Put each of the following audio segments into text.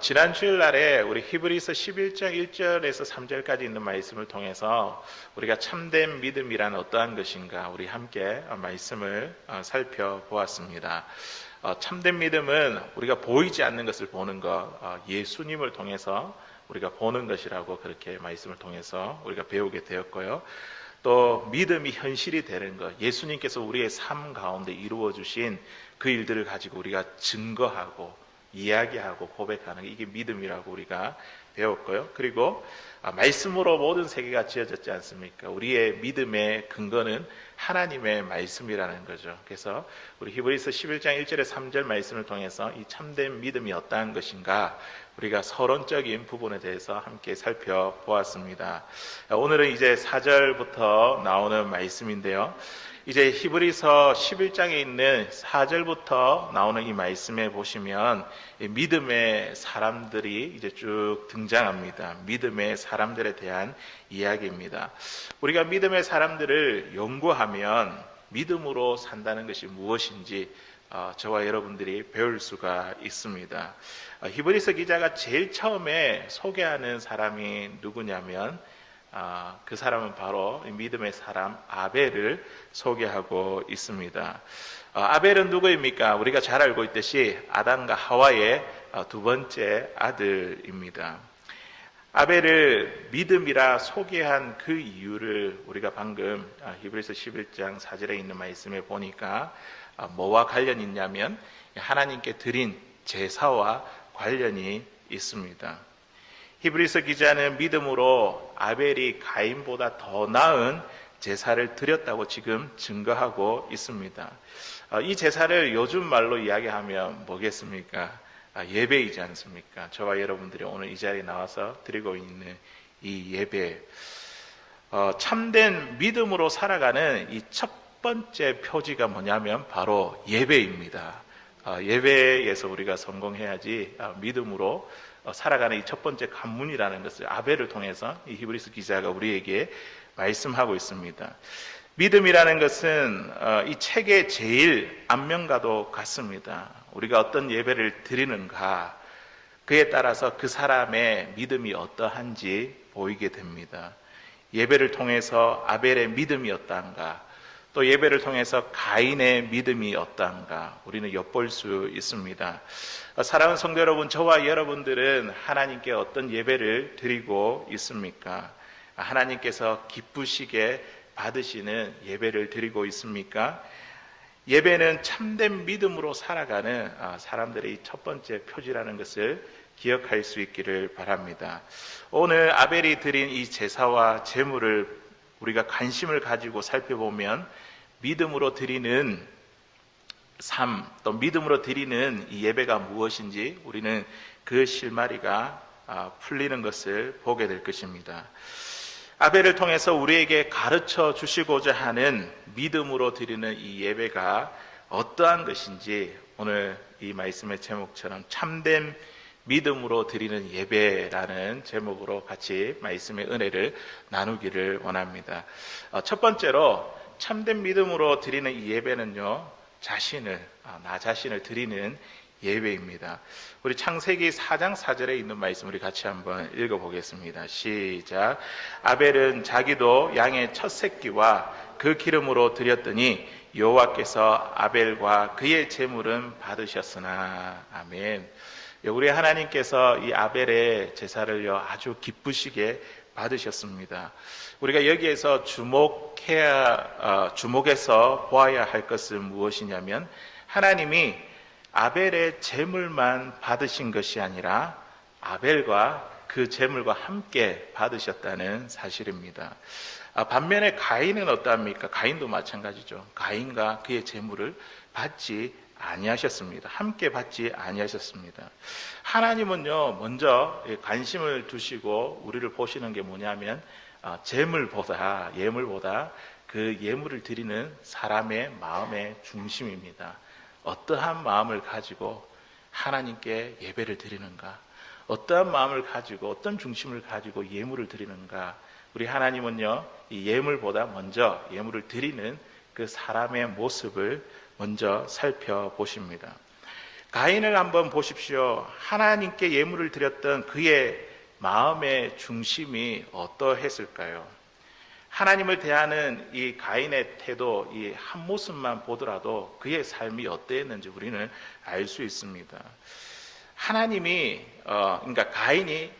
지난 주일날에 우리 히브리서 11장 1절에서 3절까지 있는 말씀을 통해서 우리가 참된 믿음이란 어떠한 것인가 우리 함께 말씀을 살펴보았습니다. 참된 믿음은 우리가 보이지 않는 것을 보는 것, 예수님을 통해서 우리가 보는 것이라고 그렇게 말씀을 통해서 우리가 배우게 되었고요. 또 믿음이 현실이 되는 것, 예수님께서 우리의 삶 가운데 이루어 주신 그 일들을 가지고 우리가 증거하고 이야기하고 고백하는 이게 믿음이라고 우리가 배웠고요. 그리고 말씀으로 모든 세계가 지어졌지 않습니까? 우리의 믿음의 근거는 하나님의 말씀이라는 거죠. 그래서 우리 히브리서 11장 1절에 3절 말씀을 통해서 이 참된 믿음이 어떠한 것인가 우리가 서론적인 부분에 대해서 함께 살펴보았습니다. 오늘은 이제 4절부터 나오는 말씀인데요. 이제 히브리서 11장에 있는 4절부터 나오는 이 말씀에 보시면 믿음의 사람들이 이제 쭉 등장합니다. 믿음의 사람들에 대한 이야기입니다. 우리가 믿음의 사람들을 연구하면 믿음으로 산다는 것이 무엇인지 저와 여러분들이 배울 수가 있습니다. 히브리서 기자가 제일 처음에 소개하는 사람이 누구냐면 그 사람은 바로 믿음의 사람 아벨을 소개하고 있습니다. 아벨은 누구입니까? 우리가 잘 알고 있듯이 아담과 하와의 두 번째 아들입니다. 아벨을 믿음이라 소개한 그 이유를 우리가 방금 히브리서 11장 4절에 있는 말씀에 보니까 뭐와 관련이 있냐면 하나님께 드린 제사와 관련이 있습니다. 히브리서 기자는 믿음으로 아벨이 가인보다 더 나은 제사를 드렸다고 지금 증거하고 있습니다. 이 제사를 요즘 말로 이야기하면 뭐겠습니까? 예배이지 않습니까? 저와 여러분들이 오늘 이 자리에 나와서 드리고 있는 이 예배. 참된 믿음으로 살아가는 이 첫 번째 표지가 뭐냐면 바로 예배입니다. 예배에서 우리가 성공해야지 믿음으로 살아가는 이 첫 번째 관문이라는 것을 아벨을 통해서 이 히브리서 기자가 우리에게 말씀하고 있습니다. 믿음이라는 것은 이 책의 제일 앞면과도 같습니다. 우리가 어떤 예배를 드리는가 그에 따라서 그 사람의 믿음이 어떠한지 보이게 됩니다. 예배를 통해서 아벨의 믿음이 어떠한가, 또 예배를 통해서 가인의 믿음이 어떠한가 우리는 엿볼 수 있습니다. 사랑하는 성도 여러분, 저와 여러분들은 하나님께 어떤 예배를 드리고 있습니까? 하나님께서 기쁘시게 받으시는 예배를 드리고 있습니까? 예배는 참된 믿음으로 살아가는 사람들의 첫 번째 표지라는 것을 기억할 수 있기를 바랍니다. 오늘 아벨이 드린 이 제사와 제물을 우리가 관심을 가지고 살펴보면 믿음으로 드리는 삶, 또 믿음으로 드리는 이 예배가 무엇인지 우리는 그 실마리가 풀리는 것을 보게 될 것입니다. 아벨을 통해서 우리에게 가르쳐 주시고자 하는 믿음으로 드리는 이 예배가 어떠한 것인지 오늘 이 말씀의 제목처럼 참된 믿음으로 드리는 예배라는 제목으로 같이 말씀의 은혜를 나누기를 원합니다. 첫 번째로 참된 믿음으로 드리는 이 예배는요, 나 자신을 드리는 예배입니다. 우리 창세기 4장 4절에 있는 말씀 우리 같이 한번 읽어보겠습니다. 시작. 아벨은 자기도 양의 첫 새끼와 그 기름으로 드렸더니 여호와께서 아벨과 그의 제물은 받으셨으나. 아멘. 우리 하나님께서 이 아벨의 제사를요 아주 기쁘시게 받으셨습니다. 우리가 여기에서 주목해서 보아야 할 것은 무엇이냐면 하나님이 아벨의 제물만 받으신 것이 아니라 아벨과 그 제물과 함께 받으셨다는 사실입니다. 반면에 가인은 어떠합니까? 가인도 마찬가지죠. 가인과 그의 제물을 받지 아니하셨습니다. 함께 받지 아니하셨습니다. 하나님은요 먼저 관심을 두시고 우리를 보시는 게 뭐냐면 예물보다 그 예물을 드리는 사람의 마음의 중심입니다. 어떠한 마음을 가지고 하나님께 예배를 드리는가, 어떠한 마음을 가지고 어떤 중심을 가지고 예물을 드리는가. 우리 하나님은요 이 예물보다 먼저 예물을 드리는 그 사람의 모습을 먼저 살펴보십니다. 가인을 한번 보십시오. 하나님께 예물을 드렸던 그의 마음의 중심이 어떠했을까요? 하나님을 대하는 이 가인의 태도, 이 한 모습만 보더라도 그의 삶이 어떠했는지 우리는 알 수 있습니다. 하나님이, 그러니까 가인이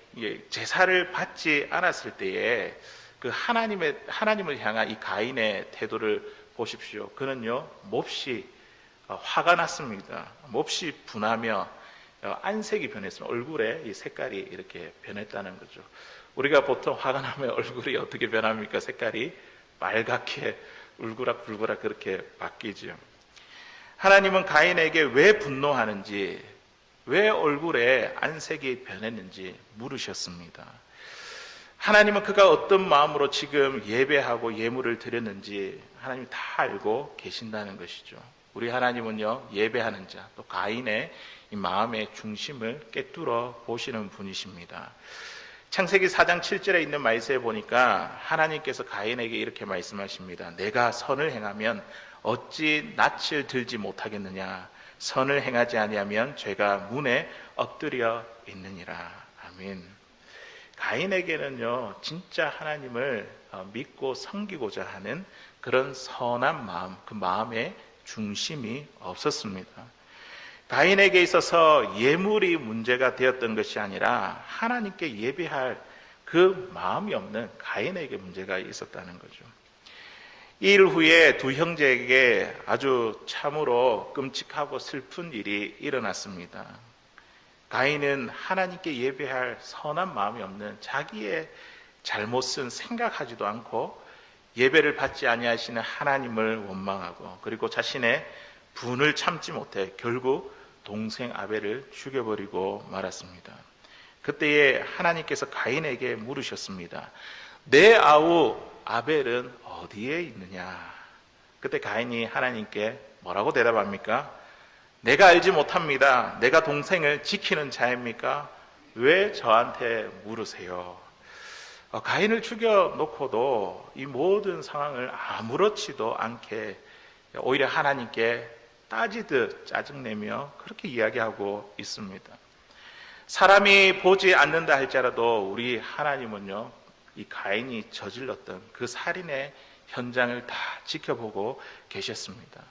제사를 받지 않았을 때에 그 하나님을 향한 이 가인의 태도를 보십시오. 그는요, 몹시 화가 났습니다. 몹시 분하며 안색이 변했습니다. 얼굴에 이 색깔이 이렇게 변했다는 거죠. 우리가 보통 화가 나면 얼굴이 어떻게 변합니까? 색깔이 빨갛게 울그락불그락 그렇게 바뀌죠. 하나님은 가인에게 왜 분노하는지, 왜 얼굴에 안색이 변했는지 물으셨습니다. 하나님은 그가 어떤 마음으로 지금 예배하고 예물을 드렸는지 하나님이 다 알고 계신다는 것이죠. 우리 하나님은요, 예배하는 자, 또 가인의 이 마음의 중심을 꿰뚫어 보시는 분이십니다. 창세기 4장 7절에 있는 말씀에 보니까 하나님께서 가인에게 이렇게 말씀하십니다. 내가 선을 행하면 어찌 낯을 들지 못하겠느냐? 선을 행하지 아니하면 죄가 문에 엎드려 있느니라. 아멘. 가인에게는요, 진짜 하나님을 믿고 섬기고자 하는 그런 선한 마음, 그 마음의 중심이 없었습니다. 가인에게 있어서 예물이 문제가 되었던 것이 아니라 하나님께 예배할 그 마음이 없는 가인에게 문제가 있었다는 거죠. 이 일 후에 두 형제에게 아주 참으로 끔찍하고 슬픈 일이 일어났습니다. 가인은 하나님께 예배할 선한 마음이 없는 자기의 잘못은 생각하지도 않고 예배를 받지 아니하시는 하나님을 원망하고 그리고 자신의 분을 참지 못해 결국 동생 아벨을 죽여버리고 말았습니다. 그때에 하나님께서 가인에게 물으셨습니다. 내 아우 아벨은 어디에 있느냐? 그때 가인이 하나님께 뭐라고 대답합니까? 내가 알지 못합니다. 내가 동생을 지키는 자입니까? 왜 저한테 물으세요? 가인을 죽여놓고도 이 모든 상황을 아무렇지도 않게 오히려 하나님께 따지듯 짜증내며 그렇게 이야기하고 있습니다. 사람이 보지 않는다 할지라도 우리 하나님은요, 이 가인이 저질렀던 그 살인의 현장을 다 지켜보고 계셨습니다.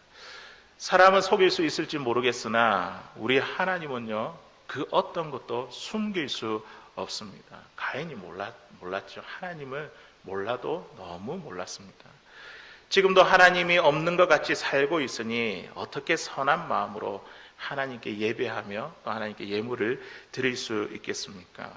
사람은 속일 수 있을지 모르겠으나 우리 하나님은요, 그 어떤 것도 숨길 수 없습니다. 가인이 몰랐죠. 하나님을 몰라도 너무 몰랐습니다. 지금도 하나님이 없는 것 같이 살고 있으니 어떻게 선한 마음으로 하나님께 예배하며 또 하나님께 예물을 드릴 수 있겠습니까?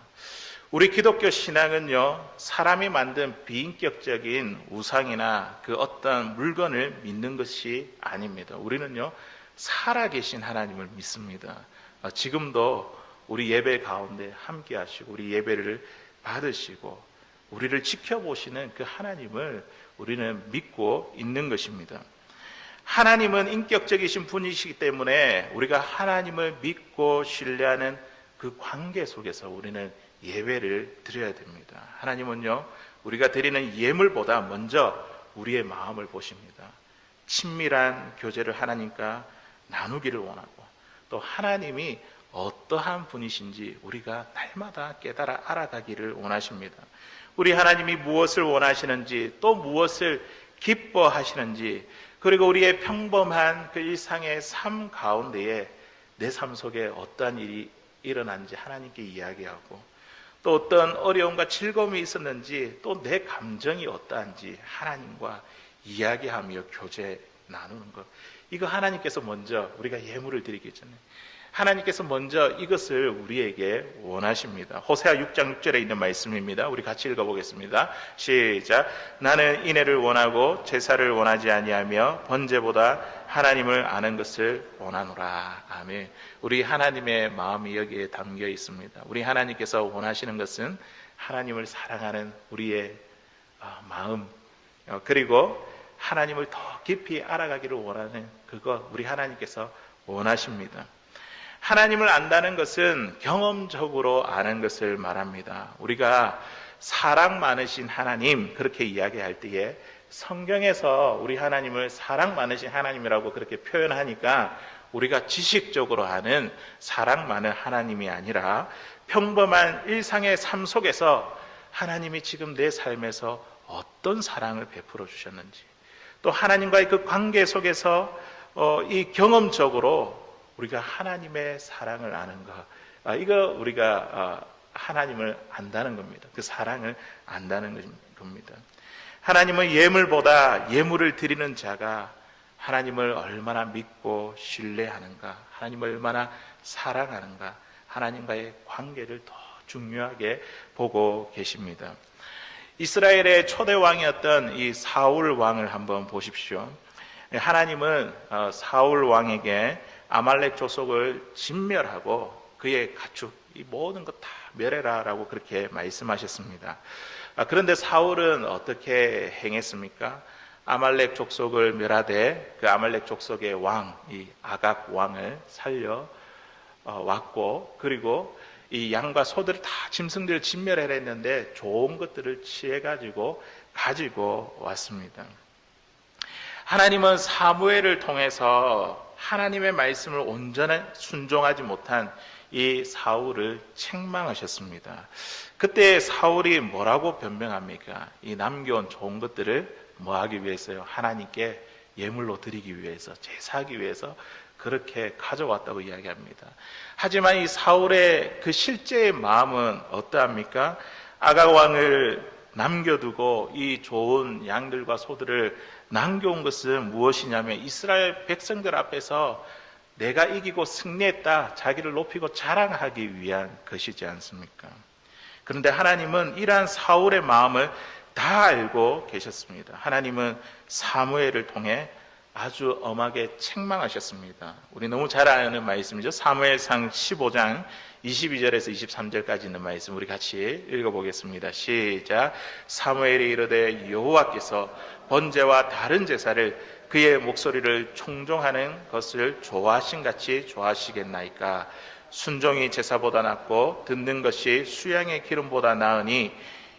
우리 기독교 신앙은요, 사람이 만든 비인격적인 우상이나 그 어떤 물건을 믿는 것이 아닙니다. 우리는요, 살아계신 하나님을 믿습니다. 지금도 우리 예배 가운데 함께 하시고 우리 예배를 받으시고 우리를 지켜보시는 그 하나님을 우리는 믿고 있는 것입니다. 하나님은 인격적이신 분이시기 때문에 우리가 하나님을 믿고 신뢰하는 그 관계 속에서 우리는 예배를 드려야 됩니다. 하나님은요, 우리가 드리는 예물보다 먼저 우리의 마음을 보십니다. 친밀한 교제를 하나님과 나누기를 원하고 또 하나님이 어떠한 분이신지 우리가 날마다 깨달아 알아가기를 원하십니다. 우리 하나님이 무엇을 원하시는지 또 무엇을 기뻐하시는지 그리고 우리의 평범한 그 일상의 삶 가운데에 내 삶 속에 어떠한 일이 일어난지 하나님께 이야기하고 또 어떤 어려움과 즐거움이 있었는지 또 내 감정이 어떠한지 하나님과 이야기하며 교제 나누는 것, 이거 하나님께서 먼저 우리가 예물을 드리기 전에 하나님께서 먼저 이것을 우리에게 원하십니다. 호세아 6장 6절에 있는 말씀입니다. 우리 같이 읽어보겠습니다. 시작. 나는 인애를 원하고 제사를 원하지 아니하며 번제보다 하나님을 아는 것을 원하노라. 아멘. 우리 하나님의 마음이 여기에 담겨 있습니다. 우리 하나님께서 원하시는 것은 하나님을 사랑하는 우리의 마음, 그리고 하나님을 더 깊이 알아가기를 원하는 그것, 우리 하나님께서 원하십니다. 하나님을 안다는 것은 경험적으로 아는 것을 말합니다. 우리가 사랑 많으신 하나님 그렇게 이야기할 때에 성경에서 우리 하나님을 사랑 많으신 하나님이라고 그렇게 표현하니까 우리가 지식적으로 아는 사랑만은 하나님이 아니라 평범한 일상의 삶 속에서 하나님이 지금 내 삶에서 어떤 사랑을 베풀어 주셨는지, 또 하나님과의 그 관계 속에서 이 경험적으로 우리가 하나님의 사랑을 아는 것, 이거 우리가 하나님을 안다는 겁니다. 그 사랑을 안다는 겁니다. 하나님은 예물보다 예물을 드리는 자가 하나님을 얼마나 믿고 신뢰하는가, 하나님을 얼마나 사랑하는가, 하나님과의 관계를 더 중요하게 보고 계십니다. 이스라엘의 초대 왕이었던 이 사울 왕을 한번 보십시오. 하나님은 사울 왕에게 아말렉 족속을 진멸하고 그의 가축, 이 모든 것 다 멸해라라고 그렇게 말씀하셨습니다. 그런데 사울은 어떻게 행했습니까? 아말렉 족속을 멸하되 그 아말렉 족속의 왕, 이 아각 왕을 살려 왔고, 그리고 이 양과 소들을 다 짐승들을 진멸해라 했는데 좋은 것들을 취해가지고 가지고 왔습니다. 하나님은 사무엘을 통해서 하나님의 말씀을 온전히 순종하지 못한 이 사울을 책망하셨습니다. 그때 사울이 뭐라고 변명합니까? 이 남겨온 좋은 것들을 뭐 하기 위해서요? 하나님께 예물로 드리기 위해서, 제사하기 위해서 그렇게 가져왔다고 이야기합니다. 하지만 이 사울의 그 실제의 마음은 어떠합니까? 아각 왕을 남겨두고 이 좋은 양들과 소들을 남겨온 것은 무엇이냐면 이스라엘 백성들 앞에서 내가 이기고 승리했다, 자기를 높이고 자랑하기 위한 것이지 않습니까? 그런데 하나님은 이러한 사울의 마음을 다 알고 계셨습니다. 하나님은 사무엘을 통해 아주 엄하게 책망하셨습니다. 우리 너무 잘 아는 말씀이죠. 사무엘상 15장 22절에서 23절까지 있는 말씀 우리 같이 읽어보겠습니다. 시작. 사무엘이 이르되 여호와께서 번제와 다른 제사를 그의 목소리를 청종하는 것을 좋아하신 같이 좋아하시겠나이까? 순종이 제사보다 낫고 듣는 것이 수양의 기름보다 나으니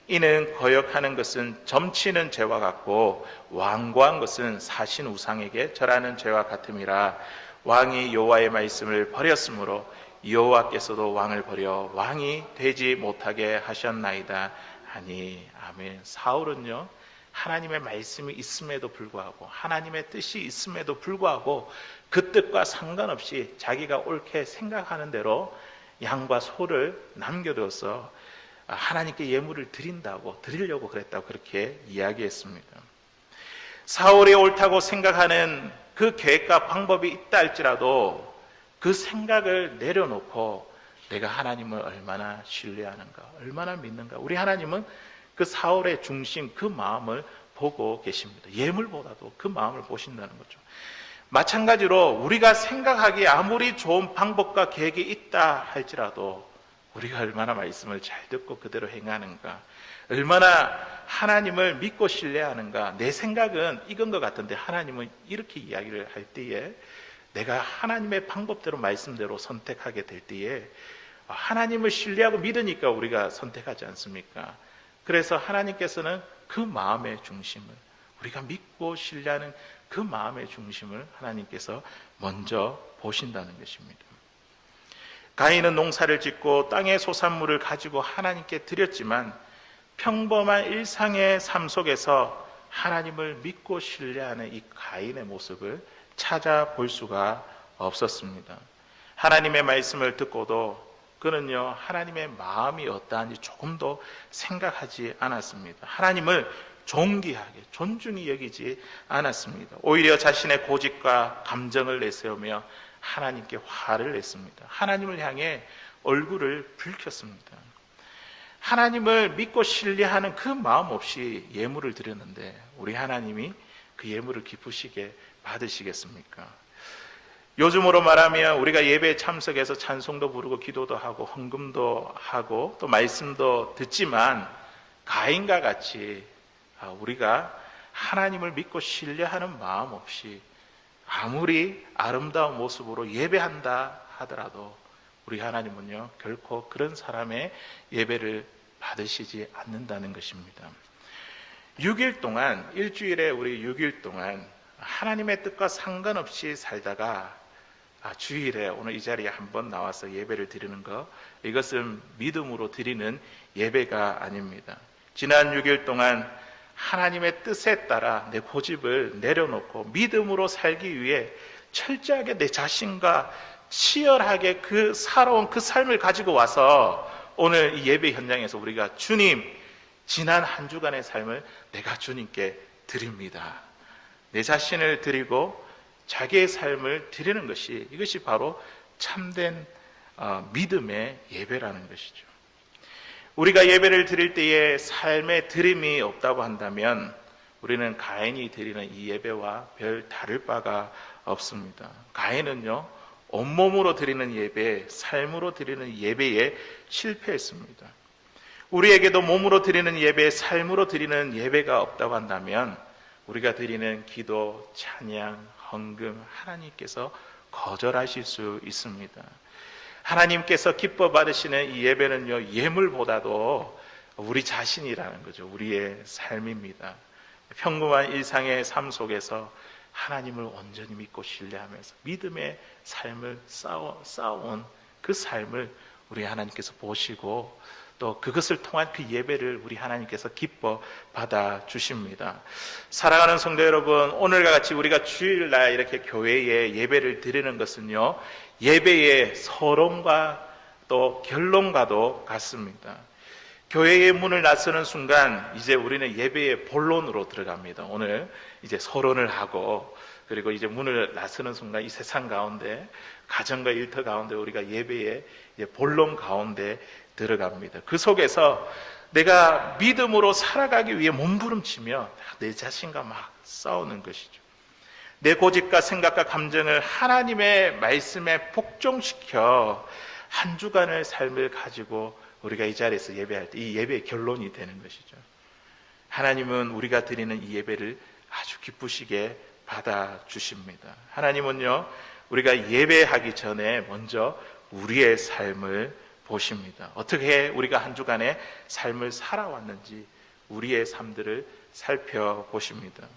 이는 거역하는 것은 점치는 죄와 같고 완고한 것은 사신 우상에게 절하는 죄와 같음이라. 왕이 여호와의 말씀을 버렸으므로 여호와께서도 왕을 버려 왕이 되지 못하게 하셨나이다 하니. 아멘. 사울은요, 하나님의 말씀이 있음에도 불구하고, 하나님의 뜻이 있음에도 불구하고 그 뜻과 상관없이 자기가 옳게 생각하는 대로 양과 소를 남겨둬서 하나님께 예물을 드리려고 그랬다고 그렇게 이야기했습니다. 사울이 옳다고 생각하는 그 계획과 방법이 있다 할지라도 그 생각을 내려놓고 내가 하나님을 얼마나 신뢰하는가, 얼마나 믿는가. 우리 하나님은 그 사울의 중심, 그 마음을 보고 계십니다. 예물보다도 그 마음을 보신다는 거죠. 마찬가지로 우리가 생각하기에 아무리 좋은 방법과 계획이 있다 할지라도 우리가 얼마나 말씀을 잘 듣고 그대로 행하는가, 얼마나 하나님을 믿고 신뢰하는가. 내 생각은 이건 것 같은데 하나님은 이렇게 이야기를 할 때에 내가 하나님의 방법대로 말씀대로 선택하게 될 때에 하나님을 신뢰하고 믿으니까 우리가 선택하지 않습니까? 그래서 하나님께서는 그 마음의 중심을, 우리가 믿고 신뢰하는 그 마음의 중심을 하나님께서 먼저 보신다는 것입니다. 가인은 농사를 짓고 땅의 소산물을 가지고 하나님께 드렸지만 평범한 일상의 삶 속에서 하나님을 믿고 신뢰하는 이 가인의 모습을 찾아볼 수가 없었습니다. 하나님의 말씀을 듣고도 그는요, 하나님의 마음이 어떠한지 조금도 생각하지 않았습니다. 하나님을 존귀하게, 존중히 여기지 않았습니다. 오히려 자신의 고집과 감정을 내세우며 하나님께 화를 냈습니다. 하나님을 향해 얼굴을 붉혔습니다. 하나님을 믿고 신뢰하는 그 마음 없이 예물을 드렸는데 우리 하나님이 그 예물을 기쁘시게 받으시겠습니까? 요즘으로 말하면 우리가 예배에 참석해서 찬송도 부르고 기도도 하고 헌금도 하고 또 말씀도 듣지만 가인과 같이 우리가 하나님을 믿고 신뢰하는 마음 없이 아무리 아름다운 모습으로 예배한다 하더라도 우리 하나님은요, 결코 그런 사람의 예배를 받으시지 않는다는 것입니다. 6일 동안, 일주일에 우리 6일 동안 하나님의 뜻과 상관없이 살다가 주일에 오늘 이 자리에 한번 나와서 예배를 드리는 것, 이것은 믿음으로 드리는 예배가 아닙니다. 지난 6일 동안 하나님의 뜻에 따라 내 고집을 내려놓고 믿음으로 살기 위해 철저하게 내 자신과 치열하게 살아온 그 삶을 가지고 와서 오늘 이 예배 현장에서 우리가 주님, 지난 한 주간의 삶을 내가 주님께 드립니다. 내 자신을 드리고 자기의 삶을 드리는 것이, 이것이 바로 참된 믿음의 예배라는 것이죠. 우리가 예배를 드릴 때에 삶의 드림이 없다고 한다면 우리는 가인이 드리는 이 예배와 별 다를 바가 없습니다. 가인은요, 온몸으로 드리는 예배, 삶으로 드리는 예배에 실패했습니다. 우리에게도 몸으로 드리는 예배, 삶으로 드리는 예배가 없다고 한다면 우리가 드리는 기도, 찬양, 헌금, 하나님께서 거절하실 수 있습니다. 하나님께서 기뻐 받으시는 이 예배는요, 예물보다도 우리 자신이라는 거죠. 우리의 삶입니다. 평범한 일상의 삶 속에서 하나님을 온전히 믿고 신뢰하면서 믿음의 삶을 쌓아온 그 삶을 우리 하나님께서 보시고 또 그것을 통한 그 예배를 우리 하나님께서 기뻐 받아 주십니다. 사랑하는 성도 여러분, 오늘과 같이 우리가 주일날 이렇게 교회에 예배를 드리는 것은요, 예배의 서론과 또 결론과도 같습니다. 교회의 문을 나서는 순간 이제 우리는 예배의 본론으로 들어갑니다. 오늘 이제 서론을 하고 그리고 이제 문을 나서는 순간 이 세상 가운데, 가정과 일터 가운데 우리가 예배의 본론 가운데 들어갑니다. 그 속에서 내가 믿음으로 살아가기 위해 몸부림치며 내 자신과 막 싸우는 것이죠. 내 고집과 생각과 감정을 하나님의 말씀에 복종시켜 한 주간의 삶을 가지고 우리가 이 자리에서 예배할 때 이 예배의 결론이 되는 것이죠. 하나님은 우리가 드리는 이 예배를 아주 기쁘시게 받아주십니다. 하나님은요, 우리가 예배하기 전에 먼저 우리의 삶을 보십니다. 어떻게 우리가 한 주간의 삶을 살아왔는지 우리의 삶들을 살펴보십니다.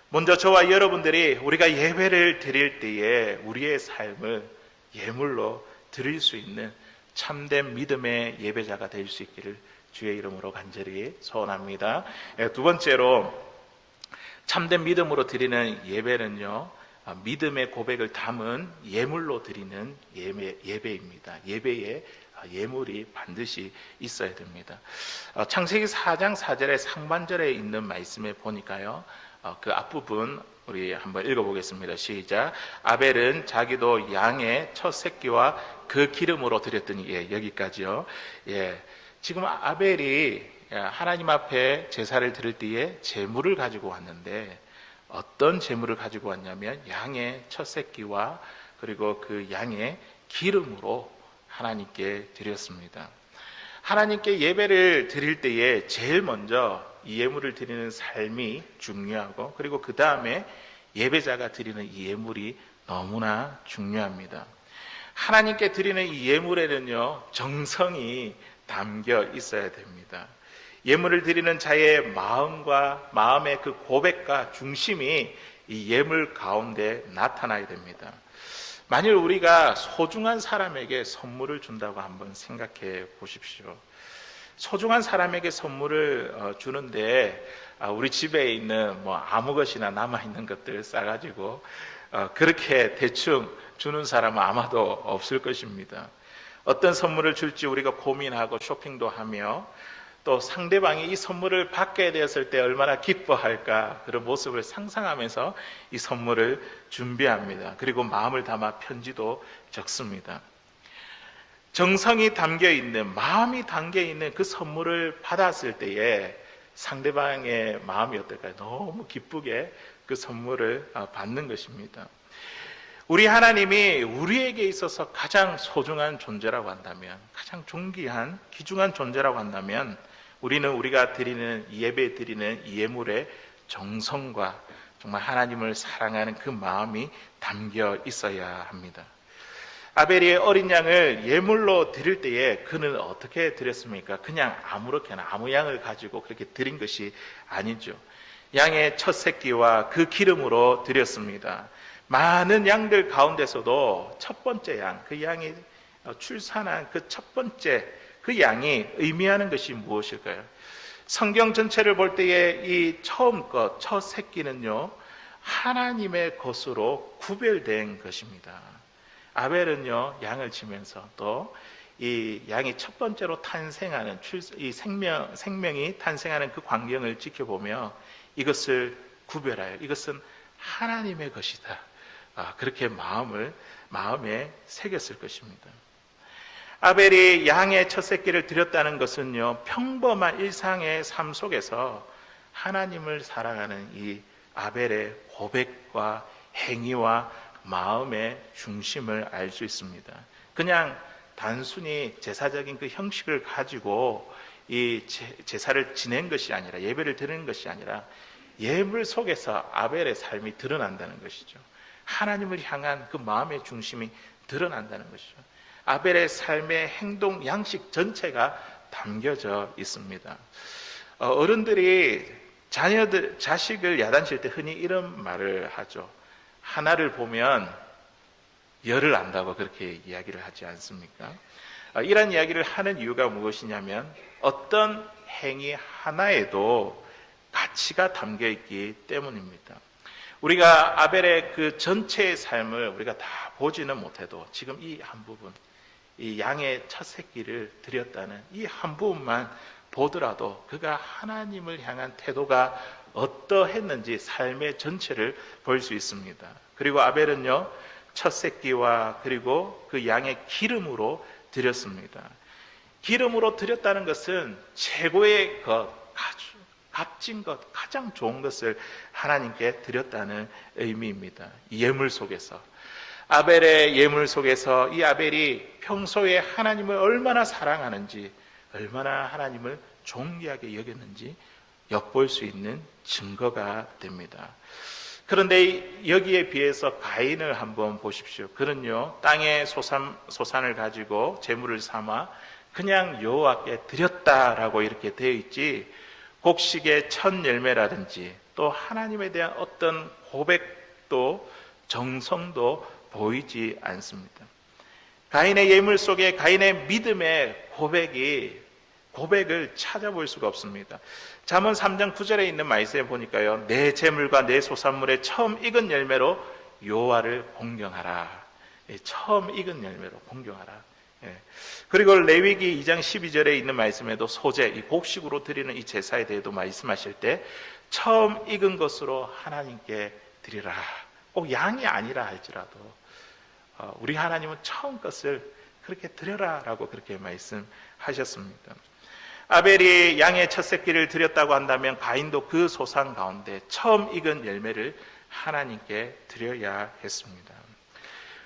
먼저 저와 여러분들이 우리가 예배를 드릴 때에 우리의 삶을 예물로 드릴 수 있는 참된 믿음의 예배자가 될 수 있기를 주의 이름으로 간절히 소원합니다. 두 번째로, 참된 믿음으로 드리는 예배는요, 믿음의 고백을 담은 예물로 드리는 예배입니다. 예배에 예물이 반드시 있어야 됩니다. 창세기 4장 4절의 상반절에 있는 말씀에 보니까요, 그 앞부분 우리 한번 읽어보겠습니다. 시작. 아벨은 자기도 양의 첫 새끼와 그 기름으로 드렸더니, 여기까지요. 지금 아벨이 하나님 앞에 제사를 드릴 때에 제물을 가지고 왔는데, 어떤 제물을 가지고 왔냐면 양의 첫 새끼와 그리고 그 양의 기름으로 하나님께 드렸습니다. 하나님께 예배를 드릴 때에 제일 먼저 이 예물을 드리는 삶이 중요하고, 그리고 그 다음에 예배자가 드리는 이 예물이 너무나 중요합니다. 하나님께 드리는 이 예물에는요, 정성이 담겨 있어야 됩니다. 예물을 드리는 자의 마음의 그 고백과 중심이 이 예물 가운데 나타나야 됩니다. 만일 우리가 소중한 사람에게 선물을 준다고 한번 생각해 보십시오. 소중한 사람에게 선물을 주는데 우리 집에 있는 아무 것이나 남아있는 것들 싸가지고 그렇게 대충 주는 사람은 아마도 없을 것입니다. 어떤 선물을 줄지 우리가 고민하고 쇼핑도 하며, 또 상대방이 이 선물을 받게 되었을 때 얼마나 기뻐할까, 그런 모습을 상상하면서 이 선물을 준비합니다. 그리고 마음을 담아 편지도 적습니다. 정성이 담겨있는, 마음이 담겨있는 그 선물을 받았을 때에 상대방의 마음이 어떨까요? 너무 기쁘게 그 선물을 받는 것입니다. 우리 하나님이 우리에게 있어서 가장 소중한 존재라고 한다면, 가장 존귀한, 귀중한 존재라고 한다면, 우리는 우리가 드리는, 예배 드리는 이 예물의 정성과 정말 하나님을 사랑하는 그 마음이 담겨 있어야 합니다. 아벨이 어린 양을 예물로 드릴 때에 그는 어떻게 드렸습니까? 그냥 아무렇게나 아무 양을 가지고 그렇게 드린 것이 아니죠. 양의 첫 새끼와 그 기름으로 드렸습니다. 많은 양들 가운데서도 첫 번째 양, 그 양이 출산한 그 첫 번째 그 양이 의미하는 것이 무엇일까요? 성경 전체를 볼 때에 이 처음 것, 첫 새끼는요, 하나님의 것으로 구별된 것입니다. 아벨은요, 양을 치면서 또 이 양이 첫 번째로 탄생하는 이 생명이 탄생하는 그 광경을 지켜보며 이것을 구별하여 이것은 하나님의 것이다. 그렇게 마음에 새겼을 것입니다. 아벨이 양의 첫 새끼를 드렸다는 것은요, 평범한 일상의 삶 속에서 하나님을 사랑하는 이 아벨의 고백과 행위와 마음의 중심을 알 수 있습니다. 그냥 단순히 제사적인 그 형식을 가지고 이 제사를 지낸 것이 아니라, 예배를 드리는 것이 아니라 예물 속에서 아벨의 삶이 드러난다는 것이죠. 하나님을 향한 그 마음의 중심이 드러난다는 것이죠. 아벨의 삶의 행동 양식 전체가 담겨져 있습니다. 어른들이 자식을 야단칠 때 흔히 이런 말을 하죠. 하나를 보면 열을 안다고 그렇게 이야기를 하지 않습니까? 이런 이야기를 하는 이유가 무엇이냐면 어떤 행위 하나에도 가치가 담겨 있기 때문입니다. 우리가 아벨의 그 전체의 삶을 우리가 다 보지는 못해도 지금 이 한 부분, 이 양의 첫 새끼를 드렸다는 이 한 부분만 보더라도 그가 하나님을 향한 태도가 어떠했는지 삶의 전체를 볼 수 있습니다. 그리고 아벨은요, 첫 새끼와 그리고 그 양의 기름으로 드렸습니다. 기름으로 드렸다는 것은 최고의 것, 값진 것, 가장 좋은 것을 하나님께 드렸다는 의미입니다. 예물 속에서, 아벨의 예물 속에서 이 아벨이 평소에 하나님을 얼마나 사랑하는지, 얼마나 하나님을 존귀하게 여겼는지 엿볼 수 있는 증거가 됩니다. 그런데 여기에 비해서 가인을 한번 보십시오. 그는요, 땅의 소산을 가지고 제물을 삼아 그냥 여호와께 드렸다라고 이렇게 되어 있지, 곡식의 첫 열매라든지 또 하나님에 대한 어떤 고백도 정성도 보이지 않습니다. 가인의 예물 속에 가인의 믿음의 고백을 찾아볼 수가 없습니다. 잠언 3장 9절에 있는 말씀에 보니까요, 내 재물과 내 소산물의 처음 익은 열매로 여호와를 공경하라. 처음 익은 열매로 공경하라. 그리고 레위기 2장 12절에 있는 말씀에도 소제, 이 곡식으로 드리는 이 제사에 대해도 말씀하실 때 처음 익은 것으로 하나님께 드리라. 꼭 양이 아니라 할지라도 우리 하나님은 처음 것을 그렇게 드려라라고 그렇게 말씀하셨습니다. 아벨이 양의 첫 새끼를 드렸다고 한다면 가인도 그 소산 가운데 처음 익은 열매를 하나님께 드려야 했습니다.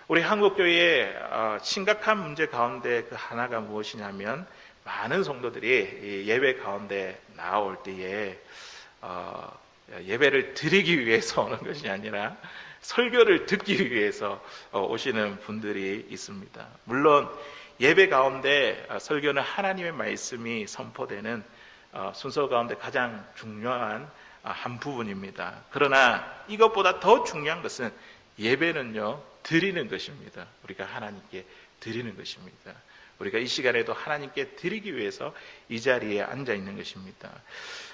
우리 한국교회의 심각한 문제 가운데 그 하나가 무엇이냐면, 많은 성도들이 예배 가운데 나올 때에 예배를 드리기 위해서 오는 것이 아니라 설교를 듣기 위해서 오시는 분들이 있습니다. 물론 예배 가운데 설교는 하나님의 말씀이 선포되는 순서 가운데 가장 중요한 한 부분입니다. 그러나 이것보다 더 중요한 것은 예배는요, 드리는 것입니다. 우리가 하나님께 드리는 것입니다. 우리가 이 시간에도 하나님께 드리기 위해서 이 자리에 앉아 있는 것입니다.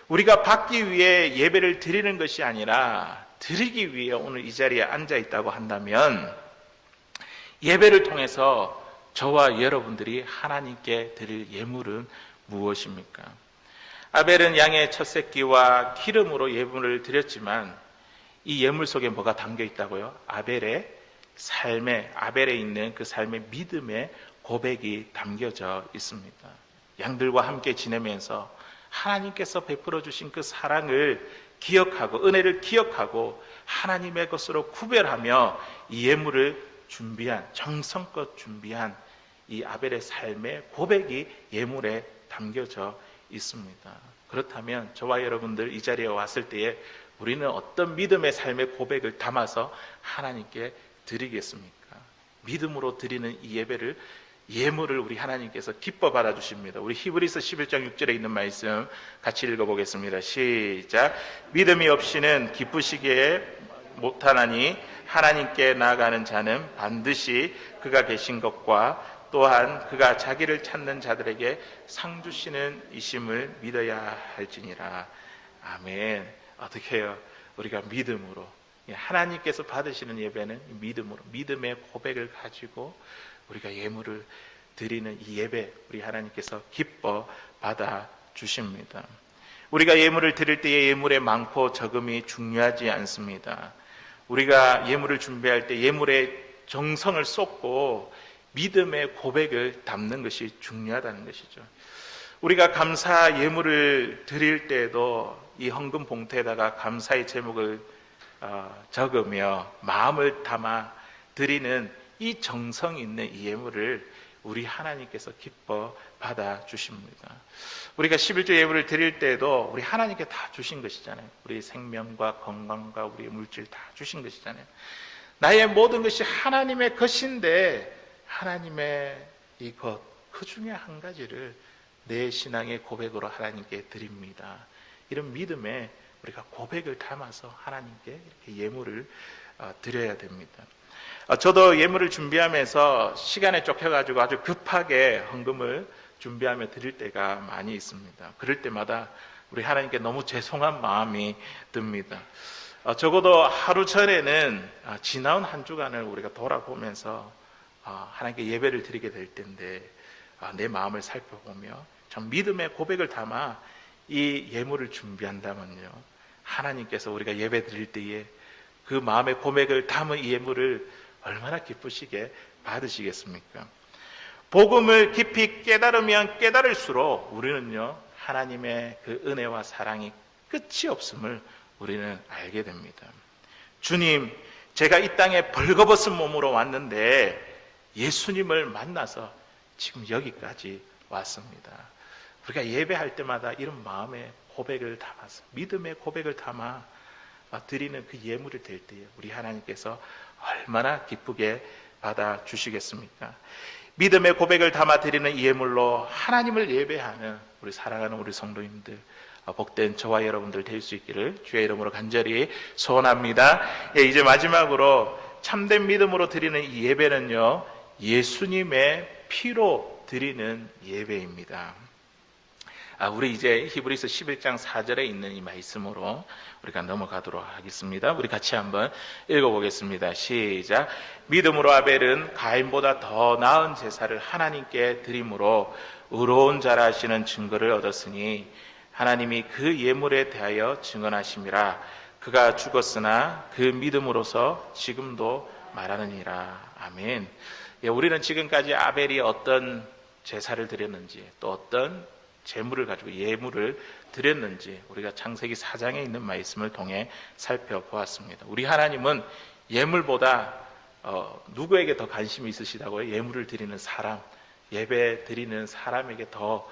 우리가 받기 위해 예배를 드리는 것이 아니라 드리기 위해 오늘 이 자리에 앉아 있다고 한다면, 예배를 통해서 저와 여러분들이 하나님께 드릴 예물은 무엇입니까? 아벨은 양의 첫 새끼와 기름으로 예물을 드렸지만 이 예물 속에 뭐가 담겨 있다고요? 아벨에 있는 그 삶의 믿음의 고백이 담겨져 있습니다. 양들과 함께 지내면서 하나님께서 베풀어 주신 그 사랑을 기억하고, 은혜를 기억하고 하나님의 것으로 구별하며 이 예물을 정성껏 준비한 이 아벨의 삶의 고백이 예물에 담겨져 있습니다. 그렇다면 저와 여러분들 이 자리에 왔을 때에 우리는 어떤 믿음의 삶의 고백을 담아서 하나님께 드리겠습니까? 믿음으로 드리는 이 예물을 우리 하나님께서 기뻐 받아주십니다. 우리 히브리서 11장 6절에 있는 말씀 같이 읽어보겠습니다. 시작. 믿음이 없이는 기쁘시기에 못하나니 하나님께 나아가는 자는 반드시 그가 계신 것과 또한 그가 자기를 찾는 자들에게 상 주시는 이심을 믿어야 할지니라. 아멘. 어떻게 해요? 우리가 믿음으로, 하나님께서 받으시는 예배는 믿음으로, 믿음의 고백을 가지고 우리가 예물을 드리는 이 예배, 우리 하나님께서 기뻐 받아 주십니다. 우리가 예물을 드릴 때의 예물의 많고 적음이 중요하지 않습니다. 우리가 예물을 준비할 때 예물의 정성을 쏟고 믿음의 고백을 담는 것이 중요하다는 것이죠. 우리가 감사 예물을 드릴 때에도 이 헌금 봉투에다가 감사의 제목을 적으며 마음을 담아 드리는 이 정성 있는 이 예물을 우리 하나님께서 기뻐 받아 주십니다. 우리가 11조 예물을 드릴 때에도 우리 하나님께 다 주신 것이잖아요. 우리 생명과 건강과 우리 물질 다 주신 것이잖아요. 나의 모든 것이 하나님의 것인데 하나님의 이것, 그 중에 한 가지를 내 신앙의 고백으로 하나님께 드립니다. 이런 믿음에 우리가 고백을 담아서 하나님께 이렇게 예물을 드려야 됩니다. 저도 예물을 준비하면서 시간에 쫓겨가지고 아주 급하게 헌금을 준비하며 드릴 때가 많이 있습니다. 그럴 때마다 우리 하나님께 너무 죄송한 마음이 듭니다. 적어도 하루 전에는 지나온 한 주간을 우리가 돌아보면서 하나님께 예배를 드리게 될 텐데 내 마음을 살펴보며 참 믿음의 고백을 담아 이 예물을 준비한다면요, 하나님께서 우리가 예배 드릴 때에 그 마음의 고백을 담은 이 예물을 얼마나 기쁘시게 받으시겠습니까? 복음을 깊이 깨달으면 깨달을수록 우리는요, 하나님의 그 은혜와 사랑이 끝이 없음을 우리는 알게 됩니다. 주님, 제가 이 땅에 벌거벗은 몸으로 왔는데 예수님을 만나서 지금 여기까지 왔습니다. 우리가 예배할 때마다 이런 마음의 고백을 담아서, 믿음의 고백을 담아 드리는 그 예물이 될 때에 우리 하나님께서 얼마나 기쁘게 받아 주시겠습니까? 믿음의 고백을 담아 드리는 이 예물로 하나님을 예배하는 우리 사랑하는 우리 성도님들, 복된 저와 여러분들 될 수 있기를 주의 이름으로 간절히 소원합니다. 이제 마지막으로 참된 믿음으로 드리는 이 예배는요, 예수님의 피로 드리는 예배입니다. 우리 이제 히브리서 11장 4절에 있는 이 말씀으로 우리가 넘어가도록 하겠습니다. 우리 같이 한번 읽어보겠습니다. 시작. 믿음으로 아벨은 가인보다 더 나은 제사를 하나님께 드림으로 의로운 자라 하시는 증거를 얻었으니 하나님이 그 예물에 대하여 증언하심이라. 그가 죽었으나 그 믿음으로서 지금도 말하느니라. 아멘. 우리는 지금까지 아벨이 어떤 제사를 드렸는지, 또 어떤 제물을 가지고 예물을 드렸는지 우리가 창세기 4장에 있는 말씀을 통해 살펴보았습니다. 우리 하나님은 예물보다 누구에게 더 관심이 있으시다고요? 예물을 드리는 사람, 예배 드리는 사람에게 더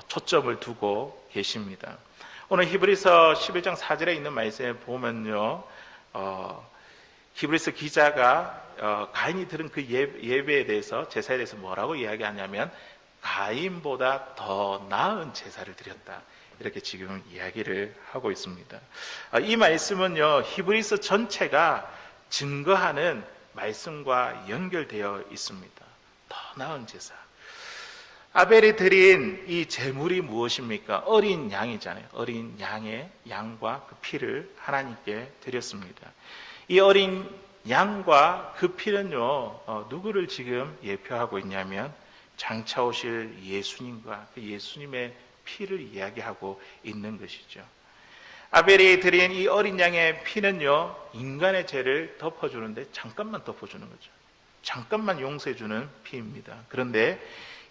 초점을 두고 계십니다. 오늘 히브리서 11장 4절에 있는 말씀에 보면요, 히브리서 기자가 가인이 드린 그 예배에 대해서, 제사에 대해서 뭐라고 이야기하냐면 가인보다 더 나은 제사를 드렸다, 이렇게 지금 이야기를 하고 있습니다. 이 말씀은요, 히브리서 전체가 증거하는 말씀과 연결되어 있습니다. 더 나은 제사. 아벨이 드린 이 제물이 무엇입니까? 어린 양이잖아요. 어린 양과 그 피를 하나님께 드렸습니다. 이 어린 양과 그 피는요, 누구를 지금 예표하고 있냐면 장차 오실 예수님과 그 예수님의 피를 이야기하고 있는 것이죠. 아벨이 드린 이 어린 양의 피는요, 인간의 죄를 덮어주는데 잠깐만 덮어주는 거죠. 잠깐만 용서해주는 피입니다. 그런데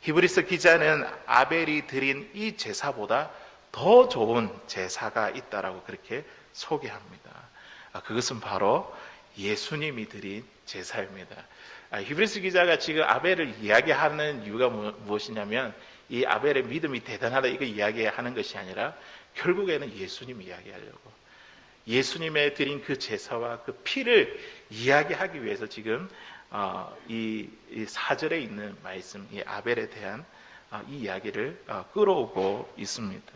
히브리서 기자는 아벨이 드린 이 제사보다 더 좋은 제사가 있다라고 그렇게 소개합니다. 그것은 바로 예수님이 드린 제사입니다. 히브리서 기자가 지금 아벨을 이야기하는 이유가 무엇이냐면, 이 아벨의 믿음이 대단하다 이거 이야기하는 것이 아니라 결국에는 예수님 이야기하려고, 예수님의 드린 그 제사와 그 피를 이야기하기 위해서 지금 이 4절에 있는 말씀, 이 아벨에 대한 이 이야기를 끌어오고 있습니다.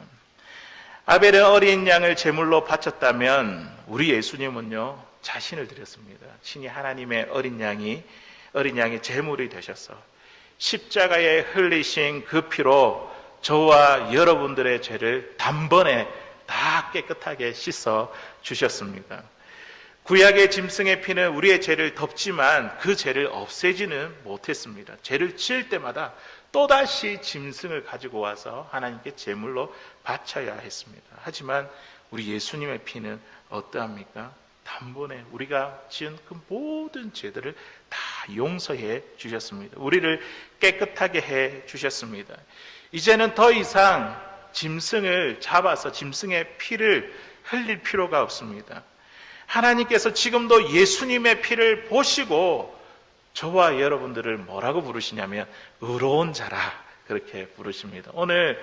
아벨은 어린 양을 제물로 바쳤다면 우리 예수님은요, 자신을 드렸습니다. 친히 하나님의 어린 양이 제물이 되셔서 십자가에 흘리신 그 피로 저와 여러분들의 죄를 단번에 다 깨끗하게 씻어 주셨습니다. 구약의 짐승의 피는 우리의 죄를 덮지만 그 죄를 없애지는 못했습니다. 죄를 지을 때마다 또다시 짐승을 가지고 와서 하나님께 제물로 바쳐야 했습니다. 하지만 우리 예수님의 피는 어떠합니까? 단번에 우리가 지은 그 모든 죄들을 다 용서해 주셨습니다. 우리를 깨끗하게 해 주셨습니다. 이제는 더 이상 짐승을 잡아서 짐승의 피를 흘릴 필요가 없습니다. 하나님께서 지금도 예수님의 피를 보시고 저와 여러분들을 뭐라고 부르시냐면 의로운 자라 그렇게 부르십니다. 오늘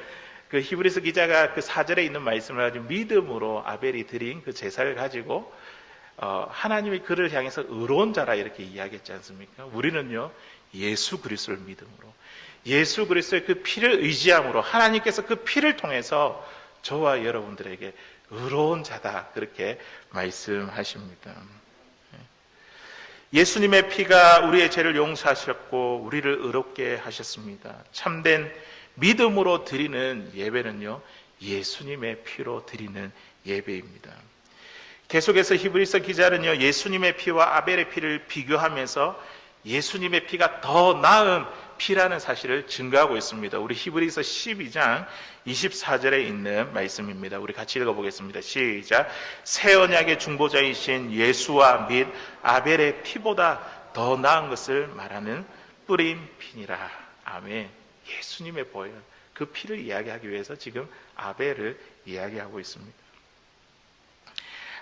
그 히브리서 기자가 그 4절에 있는 말씀을 가지고 믿음으로 아벨이 드린 그 제사를 가지고 하나님이 그를 향해서 의로운 자라 이렇게 이야기했지 않습니까? 우리는요 예수 그리스도를 믿음으로 예수 그리스도의 그 피를 의지함으로 하나님께서 그 피를 통해서 저와 여러분들에게 의로운 자다 그렇게 말씀하십니다. 예수님의 피가 우리의 죄를 용서하셨고 우리를 의롭게 하셨습니다. 참된 믿음으로 드리는 예배는요 예수님의 피로 드리는 예배입니다. 계속해서 히브리서 기자는요 예수님의 피와 아벨의 피를 비교하면서 예수님의 피가 더 나은 피라는 사실을 증거하고 있습니다. 우리 히브리서 12장 24절에 있는 말씀입니다. 우리 같이 읽어보겠습니다. 시작. 새 언약의 중보자이신 예수와 및 아벨의 피보다 더 나은 것을 말하는 뿌린 피니라. 아멘. 예수님의 보혈, 그 피를 이야기하기 위해서 지금 아벨을 이야기하고 있습니다.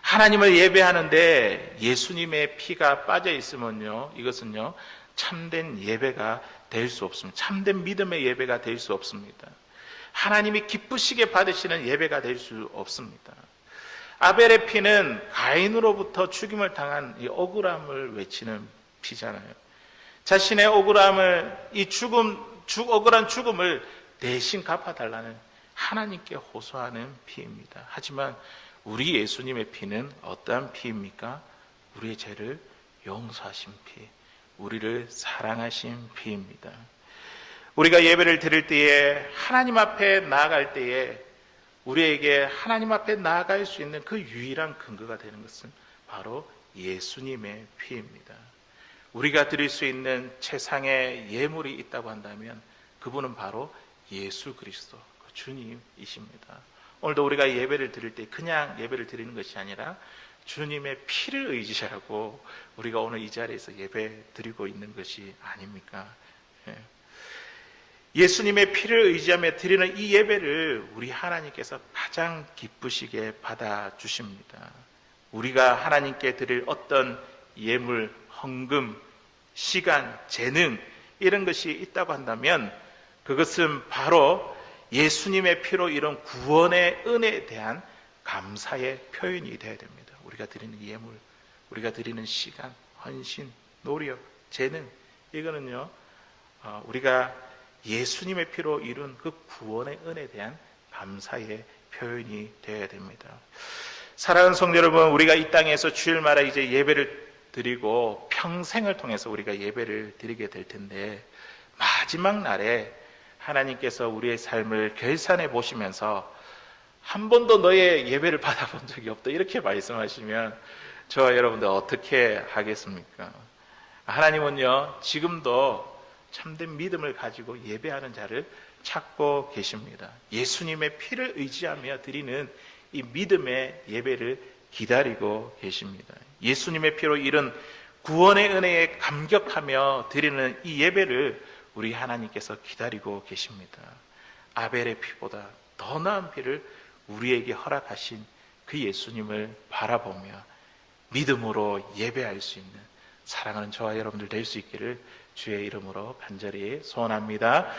하나님을 예배하는데 예수님의 피가 빠져 있으면요, 이것은요, 참된 예배가 될 수 없습니다. 참된 믿음의 예배가 될 수 없습니다. 하나님이 기쁘시게 받으시는 예배가 될 수 없습니다. 아벨의 피는 가인으로부터 죽임을 당한 이 억울함을 외치는 피잖아요. 자신의 억울함을, 억울한 죽음을 대신 갚아달라는 하나님께 호소하는 피입니다. 하지만 우리 예수님의 피는 어떠한 피입니까? 우리의 죄를 용서하신 피, 우리를 사랑하신 피입니다. 우리가 예배를 드릴 때에 하나님 앞에 나아갈 때에 우리에게 하나님 앞에 나아갈 수 있는 그 유일한 근거가 되는 것은 바로 예수님의 피입니다. 우리가 드릴 수 있는 최상의 예물이 있다고 한다면 그분은 바로 예수 그리스도, 그 주님이십니다. 오늘도 우리가 예배를 드릴 때 그냥 예배를 드리는 것이 아니라 주님의 피를 의지하고 우리가 오늘 이 자리에서 예배 드리고 있는 것이 아닙니까? 예수님의 피를 의지하며 드리는 이 예배를 우리 하나님께서 가장 기쁘시게 받아주십니다. 우리가 하나님께 드릴 어떤 예물, 헌금, 시간, 재능 이런 것이 있다고 한다면 그것은 바로 예수님의 피로 이런 구원의 은혜에 대한 감사의 표현이 되어야 됩니다. 우리가 드리는 예물, 우리가 드리는 시간, 헌신, 노력, 재능 이거는요 우리가 예수님의 피로 이룬 그 구원의 은혜에 대한 감사의 표현이 되어야 됩니다. 사랑하는 성도 여러분, 우리가 이 땅에서 주일마다 이제 예배를 드리고 평생을 통해서 우리가 예배를 드리게 될 텐데 마지막 날에 하나님께서 우리의 삶을 결산해 보시면서 한 번도 너의 예배를 받아본 적이 없다 이렇게 말씀하시면 저와 여러분들 어떻게 하겠습니까? 하나님은요 지금도 참된 믿음을 가지고 예배하는 자를 찾고 계십니다. 예수님의 피를 의지하며 드리는 이 믿음의 예배를 기다리고 계십니다. 예수님의 피로 이룬 구원의 은혜에 감격하며 드리는 이 예배를 우리 하나님께서 기다리고 계십니다. 아벨의 피보다 더 나은 피를 우리에게 허락하신 그 예수님을 바라보며 믿음으로 예배할 수 있는 사랑하는 저와 여러분들 될 수 있기를 주의 이름으로 간절히 소원합니다.